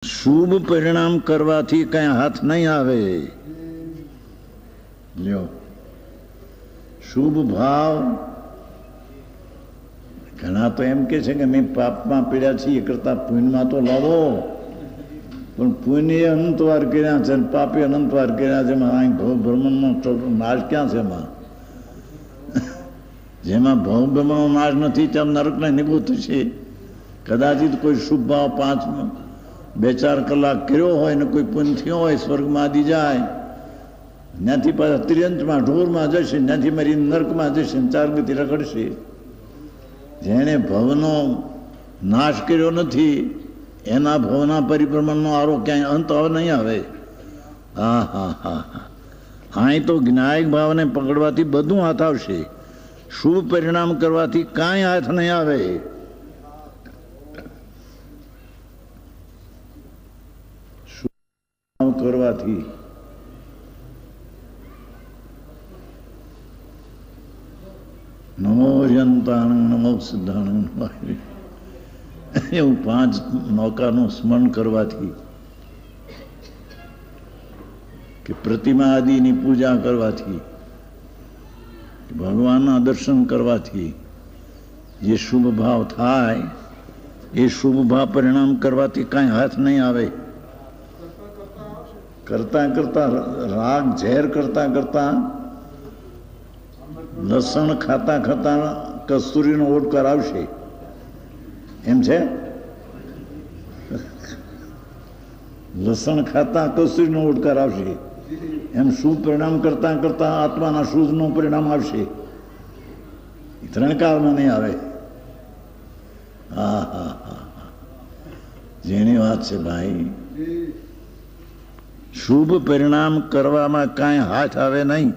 શુભ પરિણામ કરવાથી કઈ હાથ નહીં આવે. લ્યો, શુભ ભાવ. ઘણા તો એમ કે છે કે મેં પાપમાં પીડ્યા છીએ કરતા પુણ્યમાં તો લાવો, પણ પુણ્ય અનંતવાર કર્યા છે, પાપે અનંતવાર કર્યા છે. ભ્રમણનો નાશ ક્યાં છે? એમાં જેમાં ભવ બ્રહ્મનો નાશ નથી ત્યાં નરકને નિવૃત્ત છે. કદાચિત કોઈ શુભ ભાવ 2-4 કલાક કર્યો હોય ને કોઈ પુણ્ય થયો હોય, સ્વર્ગમાં આદિ જાય, ત્યાંથી પાછા ત્રિયંતમાં ઢોરમાં જશે, ત્યાંથી મારી નરકમાં જશે, 4 ગતિ રખડશે. જેણે ભવનો નાશ કર્યો નથી એના ભવના પરિભ્રમણનો આરો ક્યાંય અંત હવે નહીં આવે. હા હા હા હા. અહીં તો જ્ઞાયક ભાવને પકડવાથી બધું હાથ આવશે. શુભ પરિણામ કરવાથી કાંઈ હાથ નહીં આવે. કરવાથી નમો યંતાણં નમો સિદ્ધાણં એવું 5 નૌકાનું સ્મરણ કરવાથી કે પ્રતિમા આદિની પૂજા કરવાથી, ભગવાનના દર્શન કરવાથી જે શુભ ભાવ થાય એ શુભ ભાવ પરિણામ કરવાથી કાંઈ હાથ નહીં આવે. કરતા કરતા રાગ ઝેર કરતા કરતા લસણ ખાતા ખાતા કસ્તુરીનો ઓડકાર આવશે. એમ છે? લસણ ખાતા કસ્તુરીનો ઓડકાર આવશે. એમ શુભ પરિણામ કરતા કરતા આત્માના શુદ્ધનું પરિણામ આવશે. 3 કાળમાં નહીં આવે. હા હા હા, જેની વાત છે ભાઈ. શુભ પરિણામ કરવામાં કાંઈ હાથ આવે નહીં.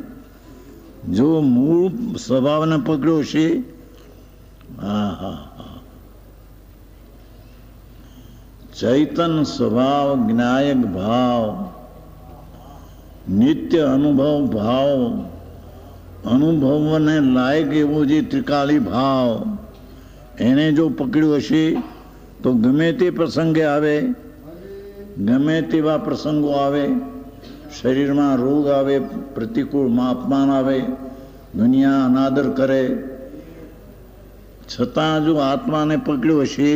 જો મૂળ સ્વભાવને પકડ્યો છે. હા હા હા. ચૈતન સ્વભાવ, જ્ઞાયક ભાવ, નિત્ય અનુભવ ભાવ, અનુભવને લાયક એવો જે ત્રિકાળી ભાવ, એને જો પકડ્યો હશે તો ગમે તે પ્રસંગે આવે, ગમે તેવા પ્રસંગો આવે, શરીરમાં રોગ આવે, પ્રતિકૂળમાં અપમાન આવે, દુનિયા અનાદર કરે, છતાં જો આત્માને પકડ્યો હશે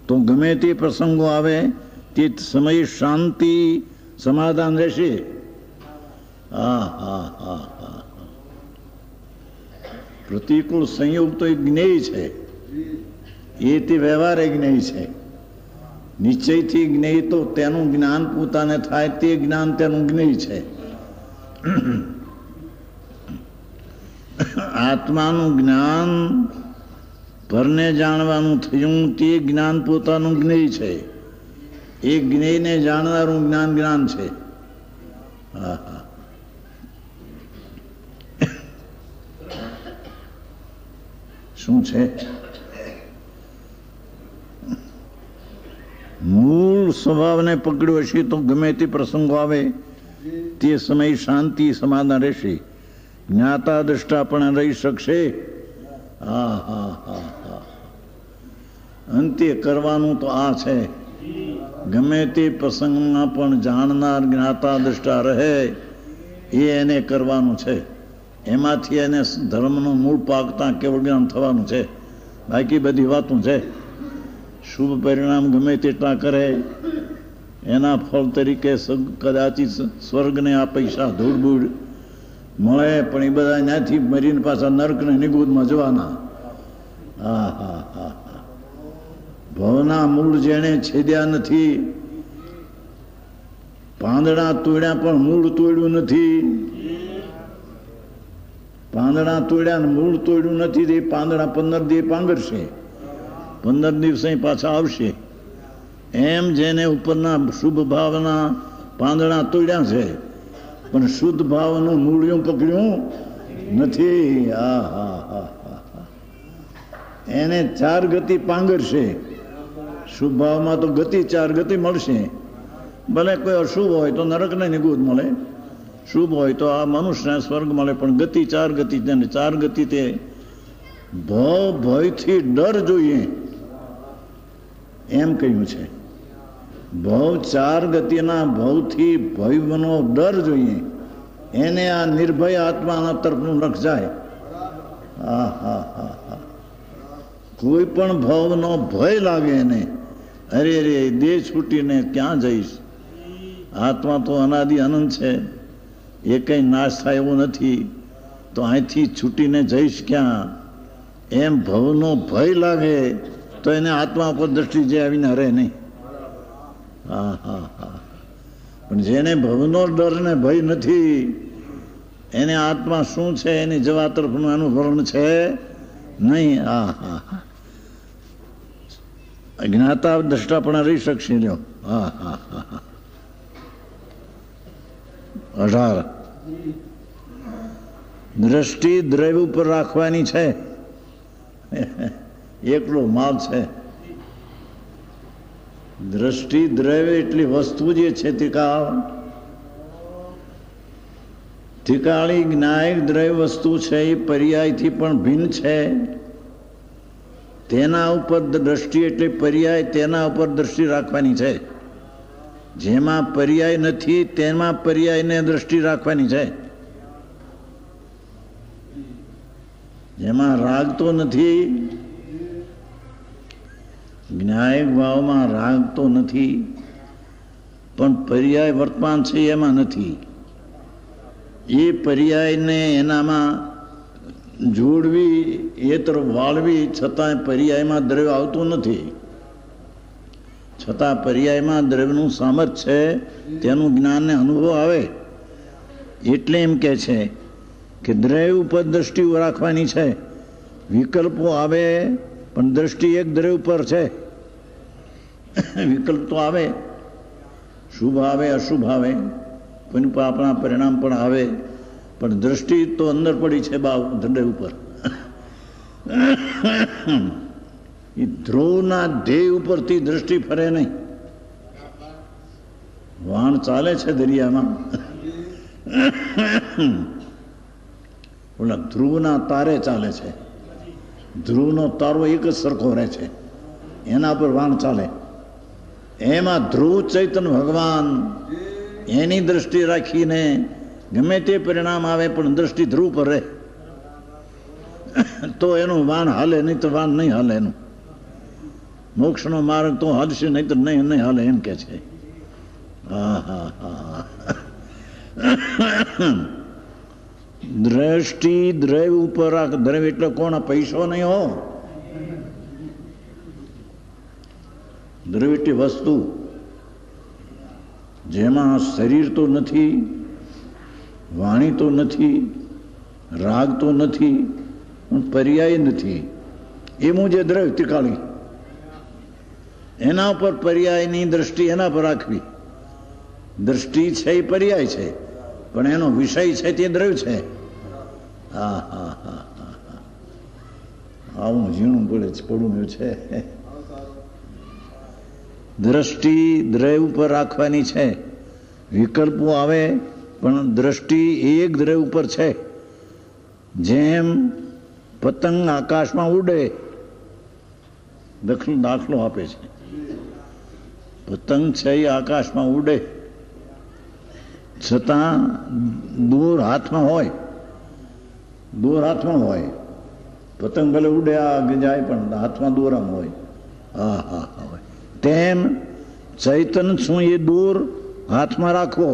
તો ગમે તે પ્રસંગો આવે તે સમય શાંતિ સમાધાન રહેશે. હા હા હા હા. પ્રતિકૂળ સંયોગ તો એક જ્ઞેય છે, એ તે વ્યવહાર જ્ઞેય છે. નિશ્ચયથી જ્ઞેય તો તેનું જ્ઞાન પોતાને થાય તે જ્ઞાન તેનું જ્ઞેય છે. આત્માનું જ્ઞાન પરને જાણવાનું થયું તે જ્ઞાન પોતાનું જ્ઞેય છે. એ જ્ઞેયને જાણનારું જ્ઞાન જ્ઞાન છે. હા હા. શું છે? મૂળ સ્વભાવને પકડ્યો હશે તો ગમે તે પ્રસંગો આવે તે સમય શાંતિ સમાધાન રહેશે. જ્ઞાતા દ્રષ્ટા પણ રહી શકશે. હા હા હા હા. અંતે કરવાનું તો આ છે. ગમે તે પ્રસંગમાં પણ જાણનાર જ્ઞાતા દ્રષ્ટા રહે એ એને કરવાનું છે. એમાંથી એને ધર્મનું મૂળ પાકતા કેવળ જ્ઞાન થવાનું છે. બાકી બધી વાતો છે. શુભ પરિણામ ગમે તેટલા કરે એના ફળ તરીકે કદાચિત સ્વર્ગને આ પૈસા ધૂળ મળે, પણ એ બધા ત્યાંથી મરીને પાછા નરકને નિગુદમાં જવાના. હા હા હા હા. ભવના મૂળ જેણે છેદ્યા નથી, પાંદડા તોડ્યા પણ મૂળ તોડ્યું નથી. પાંદડા તોડ્યા ને મૂળ તોડ્યું નથી. તે પાંદડા 15 દિવસ પાંગરશે, 15 દિવસે પાછા આવશે. એમ જેને ઉપરના શુભ ભાવના પાંદડા તોડ્યા છે પણ શુદ્ધ ભાવનું મૂળિયું પકડ્યું નથી. હા હા હા હા. એને 4 ગતિ પાંગરશે. શુભ ભાવમાં તો ગતિ 4 ગતિ મળશે. ભલે કોઈ અશુભ હોય તો નરકને નિગુદ મળે, શુભ હોય તો આ મનુષ્યને સ્વર્ગ મળે, પણ ગતિ 4 ગતિ. 4 ગતિ તે ભયથી ડર જોઈએ એમ કહ્યું છે. ભવ ચાર ગતિના ભવથી ભયનો ડર જોઈએ, એને આ નિર્ભય આત્માના તરફનું લક્ષ જાય. હા હા હા હા. કોઈ પણ ભવનો ભય લાગે એને, અરે રે દેહ છૂટીને ક્યાં જઈશ, આત્મા તો અનાદિ અનંત છે, એ કંઈ નાશ થાય એવું નથી, તો અહીંથી છૂટીને જઈશ ક્યાં, એમ ભવનો ભય લાગે તો એને આત્મા પર દ્રષ્ટિ જે આવીને હરે નહીં. હા હા હા. પણ જેને ભવનો ડર ને ભય નથી, એને આત્મા શું છે એની જવા તરફનું અનુભરણ છે નહીં. હા હા હા. જ્ઞાતા દ્રષ્ટા પણ રહી શકશે. લ્યો. હા હા હા હા. 18 દ્રષ્ટિ દ્રવ્ય ઉપર રાખવાની છે, એકલો માલ છે. દ્રષ્ટિ દ્રવ્ય એટલી વસ્તુ જે છે ઠીકાળી જ્ઞાયક દ્રવ્ય વસ્તુ છે, એ પર્યાયથી પણ ભિન્ન છે. તેના ઉપર દ્રષ્ટિ એટલે પર્યાય, તેના ઉપર દ્રષ્ટિ રાખવાની છે. જેમાં પર્યાય નથી તેમાં પર્યાયને દ્રષ્ટિ રાખવાની છે. જેમાં રાગ તો નથી, જ્ઞાયક ભાવમાં રાગ તો નથી, પણ પર્યાય વર્તમાન છે એમાં નથી. એ પર્યાયને એનામાં જોડવી, એ તરફ વાળવી, છતાં પર્યાયમાં દ્રવ્ય આવતું નથી. છતાં પર્યાયમાં દ્રવ્યનું સામર્થ્ય છે, તેનું જ્ઞાનને અનુભવ આવે. એટલે એમ કહે છે કે દ્રવ્ય ઉપર દ્રષ્ટિ રાખવાની છે. વિકલ્પો આવે પણ દ્રષ્ટિ એક દ્રવ્ય ઉપર છે. વિકલ્પ તો આવે, શુભ આવે અશુભ આવે, કોઈનું આપણા પરિણામ પણ આવે, પણ દ્રષ્ટિ તો અંદર પડી છે દ્રવ્ય ઉપર. એ ધ્રુવના ધ્યેય ઉપરથી દ્રષ્ટિ ફરે નહીં. વાણ ચાલે છે દરિયામાં, ઓલા ધ્રુવના તારે ચાલે છે. ધ્રુવનો તારો એક જ સરખો રહે છે, એના પર વાણ ચાલે. એમાં ધ્રુવ ચૈતન્ય ભગવાન, એની દ્રષ્ટિ રાખીને ગમે તે પરિણામ આવે પણ દ્રષ્ટિ ધ્રુવ પર રહે તો એનું વાણ હાલે, નહીં તો વાણ નહીં હાલે. એનું મોક્ષનો માર્ગ તો હાલશે, નહીં તો નહીં હાલે, એમ કે છે. હા હા હા. દ્રષ્ટિ દ્રવ્ય ઉપર રાખ. દ્રવ્ય એટલે કોણ? પૈસો નહીં હો. દ્રવ્ય એટલે વસ્તુ જેમાં શરીર તો નથી, વાણી તો નથી, રાગ તો નથી, પર્યાય નથી. એનું જે દ્રવ્ય તિકાળી, એના પર પર્યાયની દ્રષ્ટિ એના પર રાખવી. દ્રષ્ટિ છે એ પર્યાય છે, પણ એનો વિષય છે તે દ્રવ્ય છે. હા હા હા હા હા. આવું ઝીણું પડે છે, પડું છે. દ્રષ્ટિ દ્રવ્ય ઉપર રાખવાની છે. વિકલ્પો આવે પણ દ્રષ્ટિ એક દ્રવ્ય ઉપર છે. જેમ પતંગ આકાશમાં ઉડે, દાખલો આપે છે. પતંગ છે એ આકાશમાં ઉડે, છતાં દૂર હાથમાં હોય. પતંગ ભલે ઉડે આગળ જાય પણ હાથમાં દોરામાં હોય. હા હા હોય. તેમ ચૈતન શું એ દૂર હાથમાં રાખવો.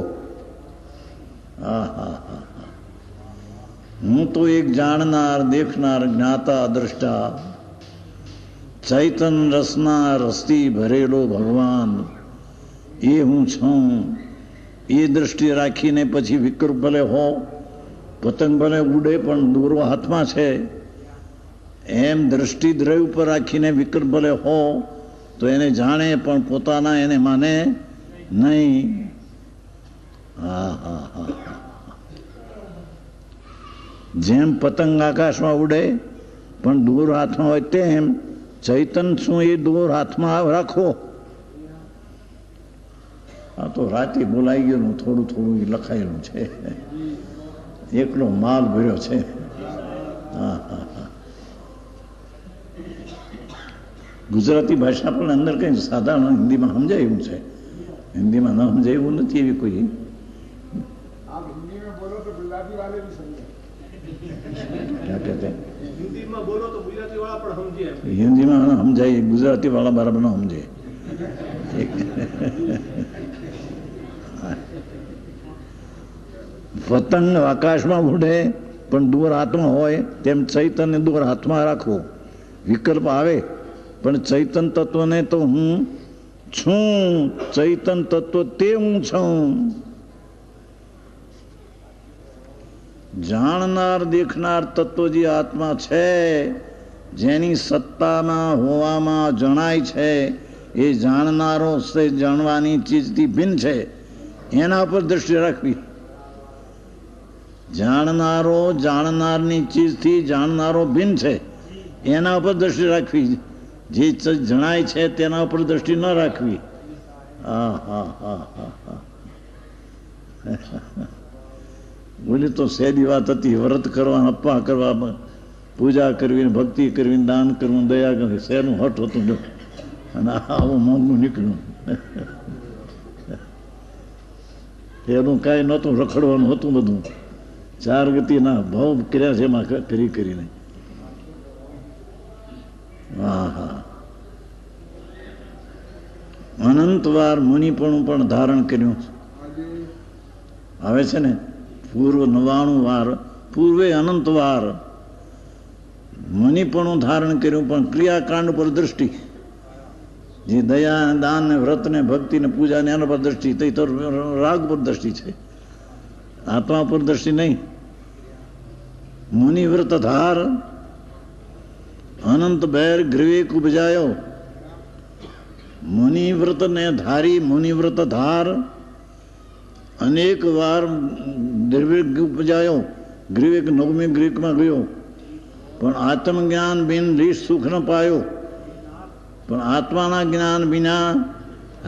હા હા હા. હું તો એક જાણનાર, દેખનાર, જ્ઞાતા, દ્રષ્ટા, ચૈતન રસના રસથી ભરેલો ભગવાન, એ હું છું. એ દ્રષ્ટિ રાખીને પછી વિકલ્પ ભલે હો, પતંગ ભલે ઉડે પણ દોરો હાથમાં છે, એમ દ્રષ્ટિ દ્રવ્ય ઉપર રાખીને વિકલ્પ ભલે હો તો એને જાણે પણ પોતાના એને માને નહીં. હા હા હા. જેમ પતંગ આકાશમાં ઉડે પણ દૂર હાથમાં હોય, તેમ ચૈતન શું એ દૂર હાથમાં રાખવો. આ તો રાતે બોલાઈ ગયેલું થોડું થોડું લખાયેલું છે, એકલો માલ ભર્યો છે. હા હા હા. ગુજરાતી ભાષા પણ અંદર કંઈ સાધારણ હિન્દીમાં સમજાય એવું છે, हिंदी में न समझे એવું નથી એવી કોઈ आप हिंदी में बोलो तो गुजराती वाले भी समझे। क्या कहते हैं हिंदी में बोलो तो गुजराती वाला पण समझे हिंदी में समझाए गुजराती वाला बराबर न समझे પતંગ આકાશમાં ઉડે પણ દૂર હાથમાં હોય તેમ ચૈતન્ય દૂર હાથમાં રાખવો વિકલ્પ આવે પણ ચૈતન તત્વને તો હું છું ચૈતન તત્વ તે હું છું જાણનાર દેખનાર તત્વ જે આત્મા છે જેની સત્તામાં હોવામાં જણાય છે એ જાણનારો જાણવાની ચીજથી ભિન્ન છે એના પર દ્રષ્ટિ રાખવી જાણનારો જાણનારની ચીજથી જાણનારો ભિન્ન છે એના ઉપર દ્રષ્ટિ રાખવી જે જણાય છે તેના ઉપર દ્રષ્ટિ ન રાખવી હા હા હા હા હા બોલી તો સહેલી વાત હતી વ્રત કરવા અપ્પા કરવા પૂજા કરવી ભક્તિ કરવી દાન કરવું દયા કરવી શહેરનું હઠ હતું જો અને આવું મોંઘું નીકળ્યું એનું કાંઈ નહોતું રખડવાનું હતું બધું ચાર ગતિના ભાવ કર્યા છે એમાં કરી કરીને હા હા અનંતવાર મુનિપણું પણ ધારણ કર્યું આવે છે ને પૂર્વ 99 વાર પૂર્વે અનંત વાર મુનિપણું ધારણ કર્યું પણ ક્રિયાકાંડ પર દ્રષ્ટિ જે દયા દાન ને વ્રત ને ભક્તિ ને પૂજા ને એના પર દ્રષ્ટિ તો રાગ પર દ્રષ્ટિ છે આત્મા પર દ્રષ્ટિ નહીં મુનિવ્રત ધાર અનંત બેર ગ્રીવેક ઉપજાયો મુનિવ્રત ને ધારી મુનિવ્રત ધાર અનેક વાર ગ્રીવેક ઉપજાયો ગ્રીવેક નવમી ગ્રીકમાં ગયો પણ આત્મજ્ઞાન બિન રીસ સુખ ન પાયો પણ આત્માના જ્ઞાન વિના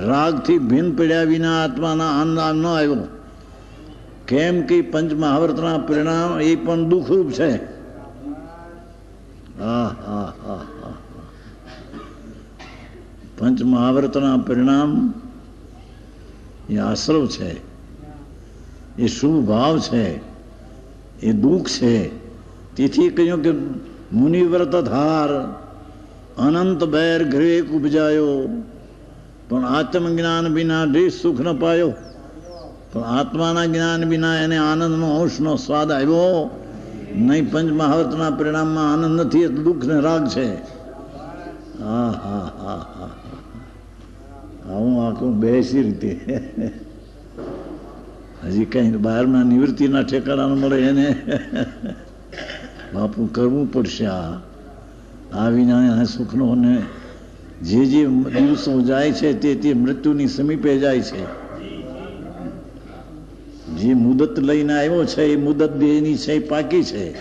રાગથી ભિન્ન પડ્યા વિના આત્માના આનંદ ન આવ્યો કેમ કે પંચ મહાવ્રતના પરિણામ એ પણ દુઃખરૂપ છે હા હા હા હા પંચ મહાવ્રતના પરિણામ એ આશ્રવ છે એ શુભ ભાવ છે એ દુઃખ છે તેથી કહ્યું કે મુનિવ્રત ધાર અનંત બેર ગ્રેક ઉપજાયો પણ આત્મજ્ઞાન વિના દેશ સુખ ન પાયો પણ આત્માના જ્ઞાન વિના એને આનંદનો અંશનો સ્વાદ આવ્યો નહીં પંચ મહાવ્રતના પરિણામમાં આનંદ નથી એ દુઃખ ને રાગ છે હા હા હા હા હું આખું બેસી રીતે હજી કઈ બહારના નિવૃત્તિના ઠેકાણા મળે એને બાપુ કરવું પડશે આ વિના સુખનો ને જે દિવસો જાય છે તે મૃત્યુની સમીપે જાય છે જે મુદત લઈને આવ્યો છે એ મુદત દેહની છે એ પાકી છે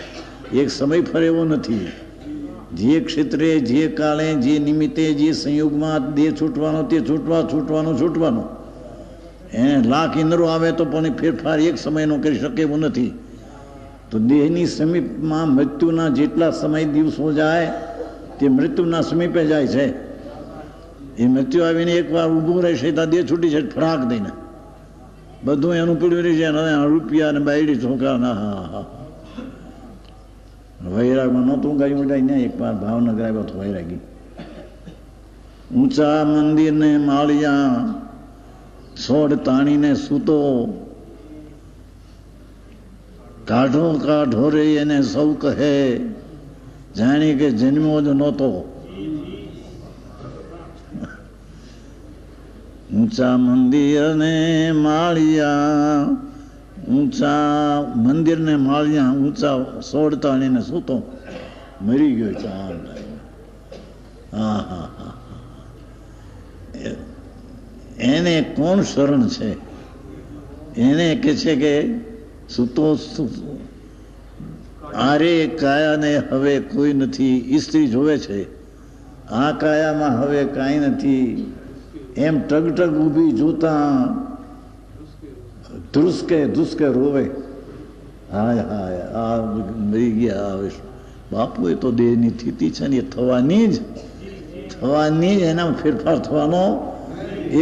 એક સમય ફરે એવો નથી જે ક્ષેત્રે જે કાળે જે નિમિત્તે જે સંયોગમાં દેહ છૂટવાનો તે છૂટવાનો એને લાખ ઇન્દ્રો આવે તો પણ ફેરફાર એક સમયનો કરી શકે એવું નથી તો દેહની સમીપમાં મૃત્યુના જેટલા સમય દિવસો જાય તે મૃત્યુના સમીપે જાય છે એ મૃત્યુ આવીને એકવાર ઊભું રહેશે તો દેહ છૂટી છે ફરાક દઈને બધું એનું પીડ્યું રહી છે રૂપિયા ને બાયડી છોકરા ના હા હા વૈરાગમાં નહોતું ગાયું ઉડાય ને એકવાર ભાવનગર આવ્યો તો વૈરાગી ઊંચા મંદિરને માળિયા સોડ તાણીને સૂતો કાઢો રે એને સૌ કહે જાણી કે જન્મ્યો જ નહોતો ઊંચા મંદિરને માળિયા ઊંચા સોડ તાણીને સૂતો મરી ગયો ચાલ હા હા હા એને કોણ શરણ છે એને કે છે કે સૂતો આરે કાયાને હવે કોઈ નથી સ્ત્રી જોવે છે આ કાયામાં હવે કાંઈ નથી એમ ટગ ઊભી જોતા ધ્રુસકે રોવે હાય હાય આ મરી ગયા આવે બાપુ એ તો દેહની સ્થિતિ છે ને એ થવાની જ એનામાં ફેરફાર થવાનો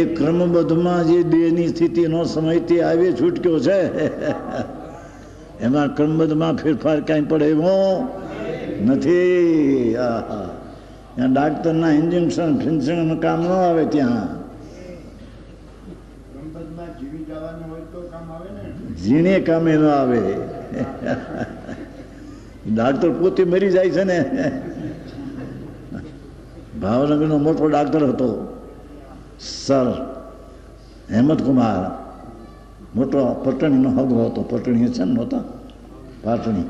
એ ક્રમબદ્ધમાં જે દેહની સ્થિતિનો સમય તે આવી છૂટક્યો છે એમાં ક્રમબદ્ધમાં ફેરફાર કાંઈ પડે એવો નથી. ત્યાં ડાક્ટરના ઇન્જેક્શન ફિન્જેક્શન કામ ન આવે. ત્યાં ગણપતમાં જીવી જવાનું હોય તો કામ આવે ને. ઝીણે કામે ન આવે. ડાક્ટર પોતે મરી જાય છે ને. ભાવનગરનો મોટો ડાક્ટર હતો સર હેમંતકુમાર, મોટો પટણીનો હગો હતો. પટણી છે ને નહોતા પાટણી.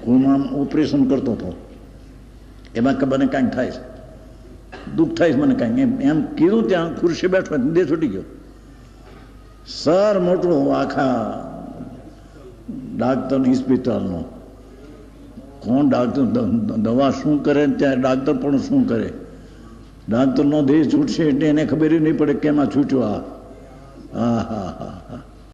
કોઈનું ઓપરેશન કરતો હતો. એમાં કે મને કાંઈક થાય છે, દુઃખ થાય છે મને કાંઈક એમ કીધું. ત્યાં ખુરશી બેઠો દે છૂટી ગયો. સર મોટો આખા ડાક્ટરની હોસ્પિટલનો કોણ ડાક્ટર દવા શું કરે ત્યાં ડાક્ટર પણ શું કરે. ડાક્ટરનો દેહ છૂટશે એટલે એને ખબર નહીં પડે કે એમાં છૂટ્યો. હા હા હા